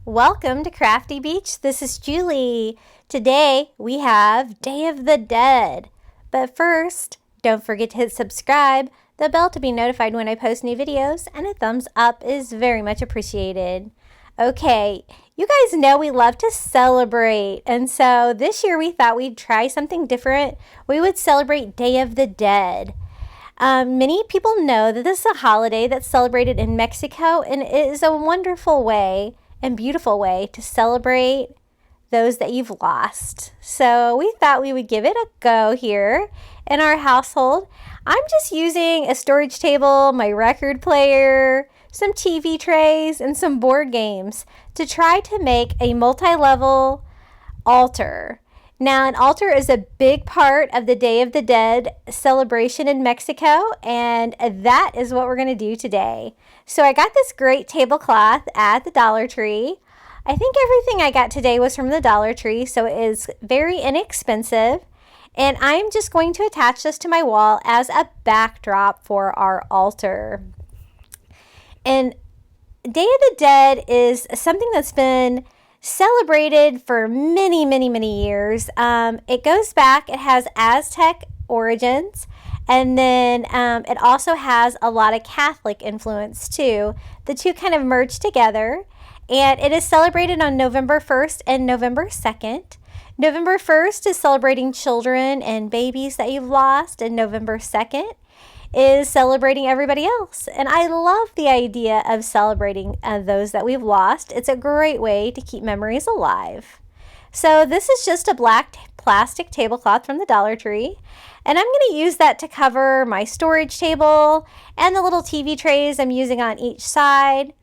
Welcome to Crafty Beach. This is Julie. Today we have Day of the Dead. But first, don't forget to hit subscribe, the bell to be notified when I post new videos, and a thumbs up is very much appreciated. Okay, you guys know we love to celebrate, and so this year we thought we'd try something different. We would celebrate Day of the Dead. Many people know that this is a holiday that's celebrated in Mexico, and it is a wonderful way and beautiful way to celebrate those that you've lost. So we thought we would give it a go here in our household. I'm just using a storage table, my record player, some TV trays, and some board games to try to make a multi-level altar. Now, an altar is a big part of the Day of the Dead celebration in Mexico, and that is what we're going to do today. So I got this great tablecloth at the Dollar Tree. I think everything I got today was from the Dollar Tree, so it is very inexpensive. And I'm just going to attach this to my wall as a backdrop for our altar. And Day of the Dead is something that's been celebrated for many years. It goes back, it has Aztec origins, and then it also has a lot of Catholic influence too. The two kind of merge together, and it is celebrated on November 1st and November 2nd. November 1st is celebrating children and babies that you've lost, and November 2nd is celebrating everybody else. And I love the idea of celebrating those that we've lost. It's a great way to keep memories alive. So this is just a black plastic tablecloth from the Dollar Tree. And I'm going to use that to cover my storage table and the little TV trays I'm using on each side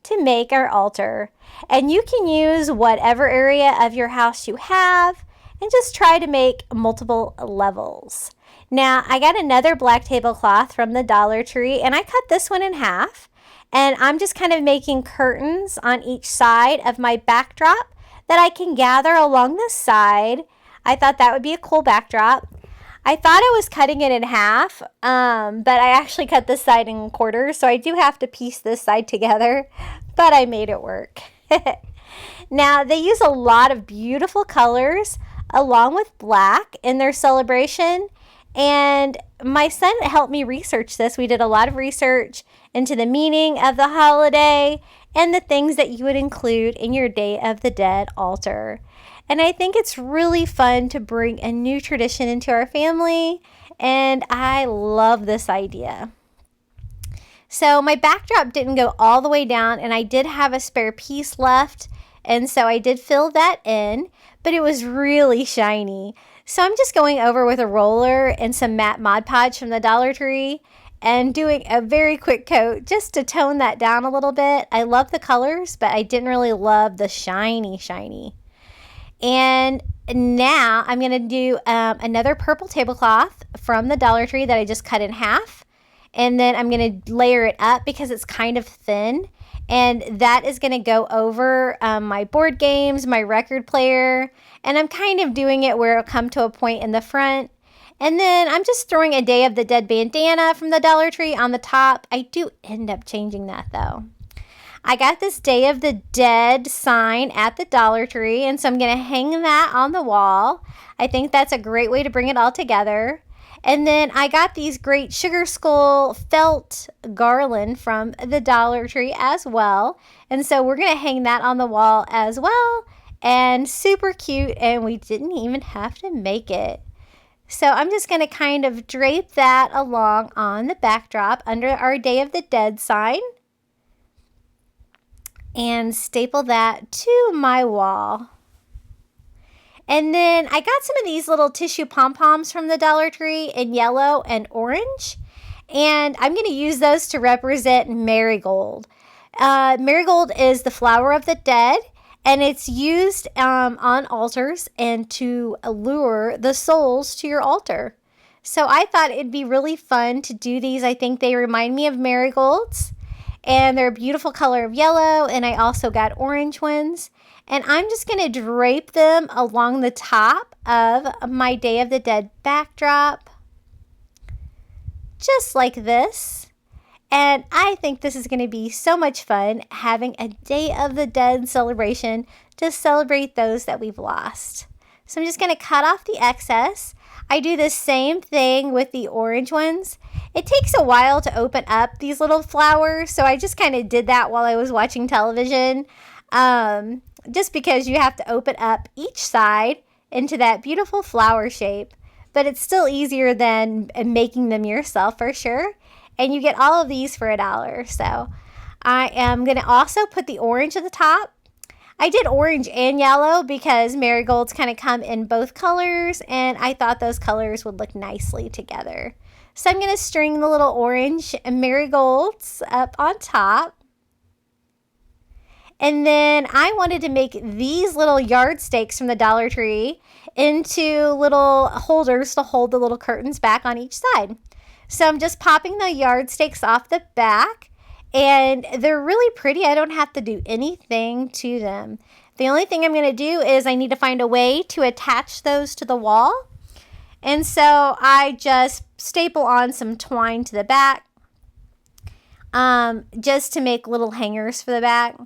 to make our altar. And you can use whatever area of your house you have and just try to make multiple levels. Now, I got another black tablecloth from the Dollar Tree, and I cut this one in half. And I'm just kind of making curtains on each side of my backdrop that I can gather along the side. I thought that would be a cool backdrop. I thought I was cutting it in half, but I actually cut this side in quarters, so I do have to piece this side together, but I made it work. Now, they use a lot of beautiful colors along with black in their celebration. And my son helped me research this. We did a lot of research into the meaning of the holiday and the things that you would include in your Day of the Dead altar. And I think it's really fun to bring a new tradition into our family, and I love this idea. So my backdrop didn't go all the way down, and I did have a spare piece left, and so I did fill that in, but it was really shiny. So I'm just going over with a roller and some matte Mod Podge from the Dollar Tree and doing a very quick coat just to tone that down a little bit. I love the colors, but I didn't really love the shiny. And now I'm going to do another purple tablecloth from the Dollar Tree that I just cut in half. And then I'm going to layer it up because it's kind of thin. And that is going to go over my board games, my record player. And I'm kind of doing it where it'll come to a point in the front. And then I'm just throwing a Day of the Dead bandana from the Dollar Tree on the top. I do end up changing that though. I got this Day of the Dead sign at the Dollar Tree, and so I'm going to hang that on the wall. I think that's a great way to bring it all together. And then I got these great sugar skull felt garland from the Dollar Tree as well. And so we're going to hang that on the wall as well. And super cute, and we didn't even have to make it. So I'm just going to kind of drape that along on the backdrop under our Day of the Dead sign. And staple that to my wall. And then I got some of these little tissue pom-poms from the Dollar Tree in yellow and orange. And I'm going to use those to represent marigold. Marigold is the flower of the dead, and it's used on altars and to allure the souls to your altar. So I thought it'd be really fun to do these. I think they remind me of marigolds. And they're a beautiful color of yellow, and I also got orange ones. And I'm just going to drape them along the top of my Day of the Dead backdrop, just like this. And I think this is going to be so much fun, having a Day of the Dead celebration to celebrate those that we've lost. So I'm just going to cut off the excess. I do the same thing with the orange ones. It takes a while to open up these little flowers, so I just kind of did that while I was watching television. Just because you have to open up each side into that beautiful flower shape. But it's still easier than making them yourself for sure. And you get all of these for $1. So I am going to also put the orange at the top. I did orange and yellow because marigolds kind of come in both colors, and I thought those colors would look nicely together. So I'm going to string the little orange marigolds up on top. And then I wanted to make these little yardsticks from the Dollar Tree into little holders to hold the little curtains back on each side. So I'm just popping the yardsticks off the back, and they're really pretty. I don't have to do anything to them. The only thing I'm going to do is I need to find a way to attach those to the wall. And so I just staple on some twine to the back, just to make little hangers for the back.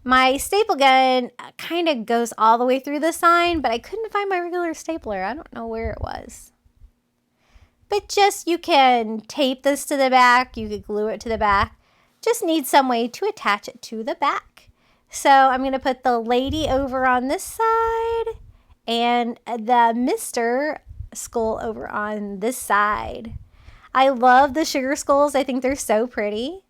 My staple gun kind of goes all the way through the sign, but I couldn't find my regular stapler. I don't know where it was. But just, you can tape this to the back. You could glue it to the back. Just need some way to attach it to the back. So I'm going to put the lady over on this side and the Mr. skull over on this side. I love the sugar skulls. I think they're so pretty.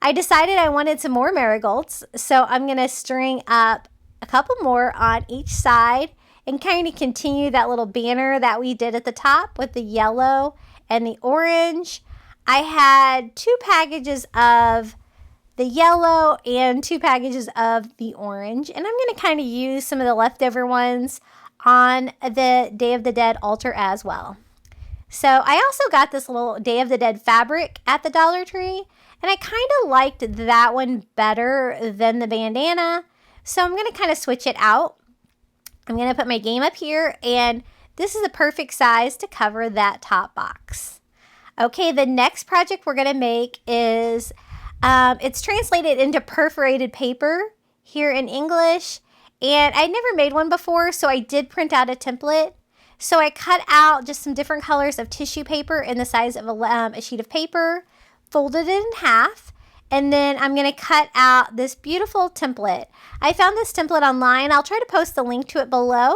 I decided I wanted some more marigolds, so I'm going to string up a couple more on each side and kind of continue that little banner that we did at the top with the yellow and the orange. I had 2 packages of the yellow and 2 packages of the orange, and I'm going to kind of use some of the leftover ones on the Day of the Dead altar as well. So I also got this little Day of the Dead fabric at the Dollar Tree, and I kind of liked that one better than the bandana, so I'm going to kind of switch it out. I'm going to put my game up here, and this is the perfect size to cover that top box. Okay, the next project we're going to make is, it's translated into perforated paper here in English, and I'd never made one before, so I did print out a template. So I cut out just some different colors of tissue paper in the size of a sheet of paper, folded it in half, and then I'm going to cut out this beautiful template. I found this template online. I'll try to post the link to it below.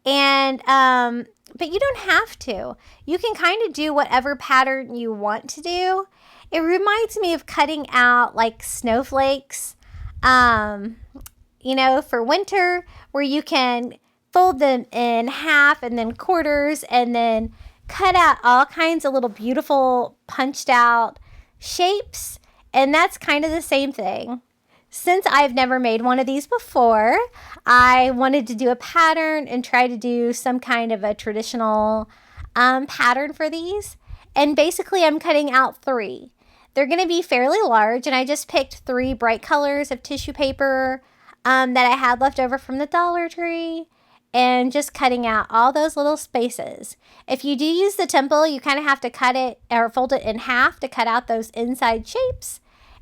And but you don't have to. You can kind of do whatever pattern you want to do. It reminds me of cutting out like snowflakes, you know, for winter, where you can fold them in half and then quarters and then cut out all kinds of little beautiful punched out shapes. And that's kind of the same thing. Since I've never made one of these before, I wanted to do a pattern and try to do some kind of a traditional pattern for these. And basically I'm cutting out 3. They're going to be fairly large, and I just picked 3 bright colors of tissue paper that I had left over from the Dollar Tree, and just cutting out all those little spaces. If you do use the temple, you kind of have to cut it or fold it in half to cut out those inside shapes.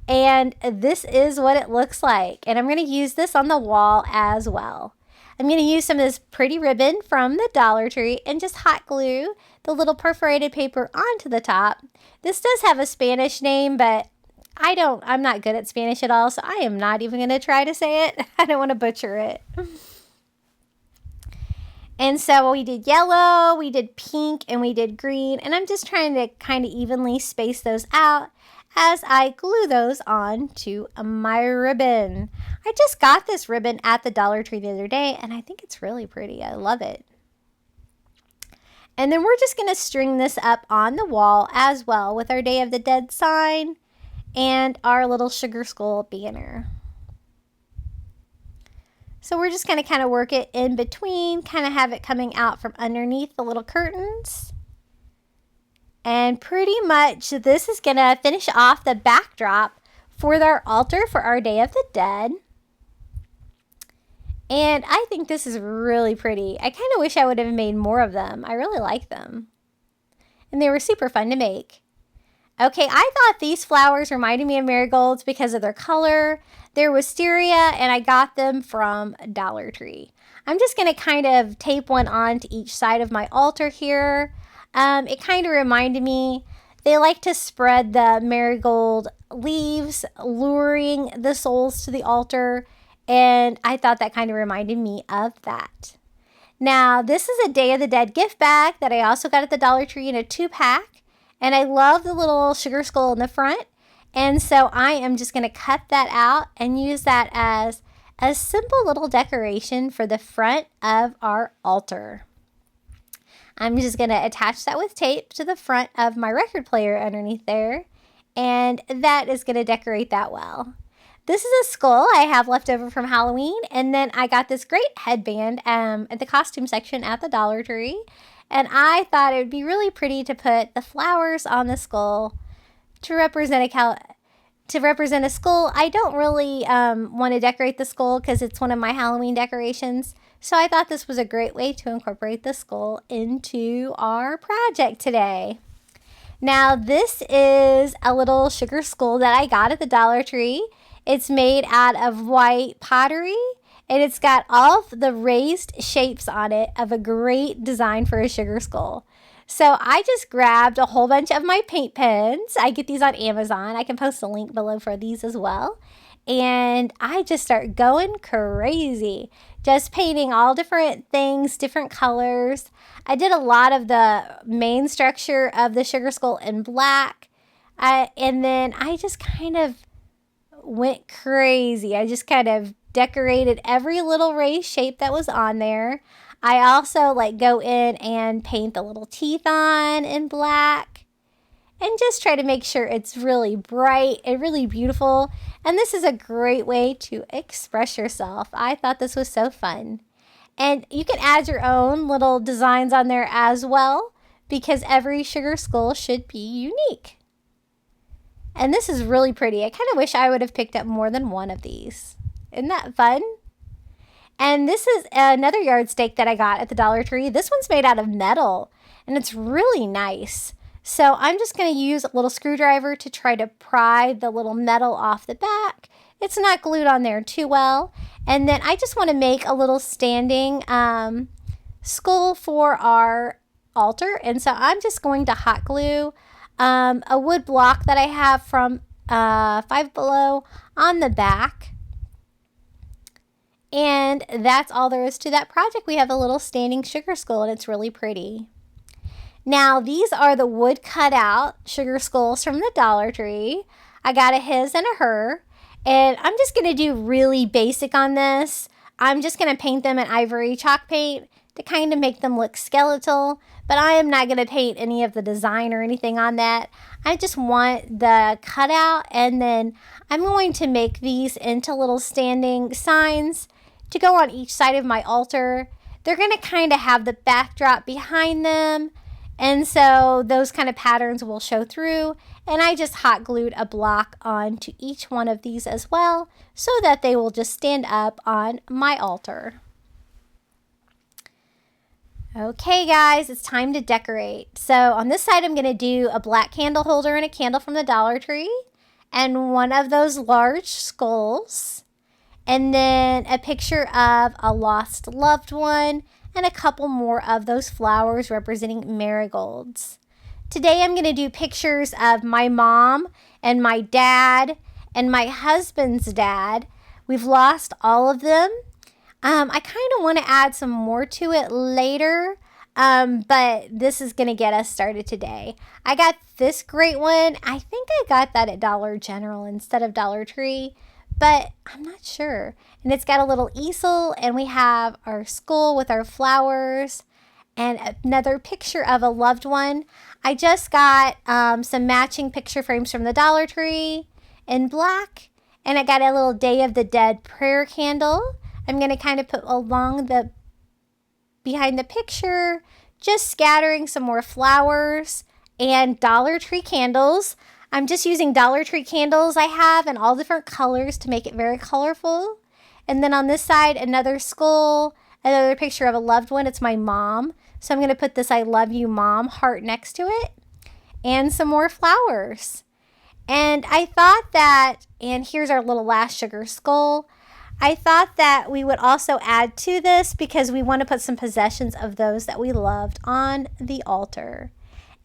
And this is what it looks like. And I'm going to use this on the wall as well. I'm going to use some of this pretty ribbon from the Dollar Tree and just hot glue the little perforated paper onto the top. This does have a Spanish name, but I'm not good at Spanish at all, so I am not even going to try to say it. I don't want to butcher it. And so we did yellow, we did pink, and we did green. And I'm just trying to kind of evenly space those out as I glue those on to my ribbon. I just got this ribbon at the Dollar Tree the other day, and I think it's really pretty. I love it. And then we're just going to string this up on the wall as well with our Day of the Dead sign and our little sugar skull banner. So we're just going to kind of work it in between, kind of have it coming out from underneath the little curtains. And pretty much this is going to finish off the backdrop for our altar for our Day of the Dead. And I think this is really pretty. I kind of wish I would have made more of them. I really like them. And they were super fun to make. Okay, I thought these flowers reminded me of marigolds because of their color. They're wisteria, and I got them from Dollar Tree. I'm just going to kind of tape one on to each side of my altar here. It kind of reminded me, they like to spread the marigold leaves, luring the souls to the altar, and I thought that kind of reminded me of that. Now, this is a Day of the Dead gift bag that I also got at the Dollar Tree in a 2-pack. And I love the little sugar skull in the front. And so I am just going to cut that out and use that as a simple little decoration for the front of our altar. I'm just going to attach that with tape to the front of my record player underneath there. And that is going to decorate that well. This is a skull I have left over from Halloween. And then I got this great headband at the costume section at the Dollar Tree. And I thought it would be really pretty to put the flowers on the skull to represent a skull. I don't really want to decorate the skull because it's one of my Halloween decorations. So I thought this was a great way to incorporate the skull into our project today. Now, this is a little sugar skull that I got at the Dollar Tree. It's made out of white pottery. And it's got all of the raised shapes on it of a great design for a sugar skull. So I just grabbed a whole bunch of my paint pens. I get these on Amazon. I can post a link below for these as well. And I just start going crazy. Just painting all different things, different colors. I did a lot of the main structure of the sugar skull in black. And then I just kind of went crazy. I just kind of decorated every little raised shape that was on there. I also go in and paint the little teeth on in black and just try to make sure it's really bright and really beautiful. And this is a great way to express yourself. I thought this was so fun. And you can add your own little designs on there as well because every sugar skull should be unique. And this is really pretty. I kind of wish I would have picked up more than one of these. Isn't that fun? And this is another yardstick that I got at the Dollar Tree. This one's made out of metal, and it's really nice. So I'm just going to use a little screwdriver to try to pry the little metal off the back. It's not glued on there too well. And then I just want to make a little standing skull for our altar. And so I'm just going to hot glue a wood block that I have from Five Below on the back. And that's all there is to that project. We have a little standing sugar skull, and it's really pretty. Now, these are the wood cutout sugar skulls from the Dollar Tree. I got a his and a her. And I'm just going to do really basic on this. I'm just going to paint them in ivory chalk paint to kind of make them look skeletal. But I am not going to paint any of the design or anything on that. I just want the cutout, and then I'm going to make these into little standing signs to go on each side of my altar. They're going to kind of have the backdrop behind them, and so those kind of patterns will show through. And I just hot glued a block onto each one of these as well so that they will just stand up on my altar. Okay guys, it's time to decorate. So on this side I'm going to do a black candle holder and a candle from the Dollar Tree and one of those large skulls. And then a picture of a lost loved one and a couple more of those flowers representing marigolds. Today I'm going to do pictures of my mom and my dad and my husband's dad. We've lost all of them. I kind of want to add some more to it later, but this is going to get us started today. I got this great one. I think I got that at Dollar General instead of Dollar Tree, but I'm not sure. And it's got a little easel, and we have our skull with our flowers and another picture of a loved one. I just got some matching picture frames from the Dollar Tree in black, and I got a little Day of the Dead prayer candle. I'm going to kind of put along the behind the picture, just scattering some more flowers and Dollar Tree candles. I'm just using Dollar Tree candles I have in all different colors to make it very colorful. And then on this side, another skull, another picture of a loved one. It's my mom. So I'm going to put this I love you mom heart next to it. and some more flowers. And I thought that, and here's our little last sugar skull. I thought that we would also add to this because we want to put some possessions of those that we loved on the altar.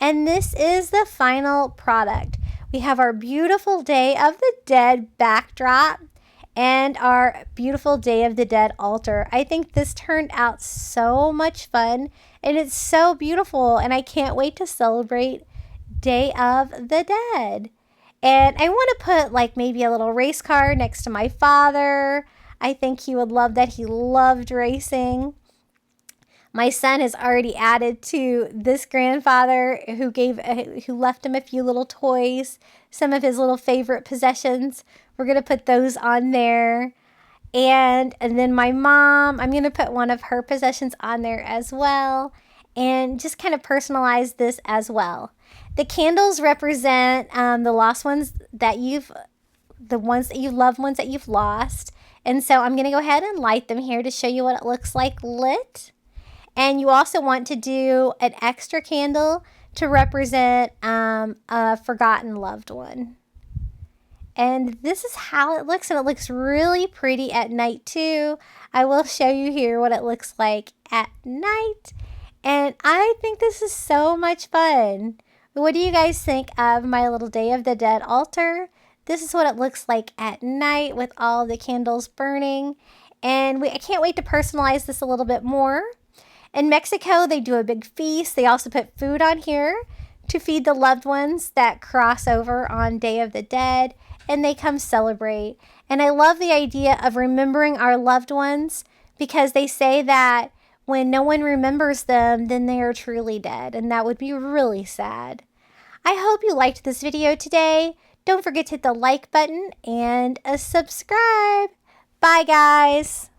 And this is the final product. We have our beautiful Day of the Dead backdrop and our beautiful Day of the Dead altar. I think this turned out so much fun and it's so beautiful, and I can't wait to celebrate Day of the Dead. And I want to put like maybe a little race car next to my father. I think he would love that. He loved racing. My son has already added to this grandfather who left him a few little toys, some of his little favorite possessions. We're going to put those on there. And then my mom, I'm going to put one of her possessions on there as well, and just kind of personalize this as well. The candles represent the lost ones that loved ones that you've lost. And so I'm going to go ahead and light them here to show you what it looks like lit. And you also want to do an extra candle to represent a forgotten loved one. And this is how it looks, and it looks really pretty at night too. I will show you here what it looks like at night. And I think this is so much fun. What do you guys think of my little Day of the Dead altar? This is what it looks like at night with all the candles burning. And I can't wait to personalize this a little bit more. In Mexico, they do a big feast. They also put food on here to feed the loved ones that cross over on Day of the Dead, and they come celebrate. And I love the idea of remembering our loved ones, because they say that when no one remembers them, then they are truly dead, and that would be really sad. I hope you liked this video today. Don't forget to hit the like button and subscribe. Bye, guys.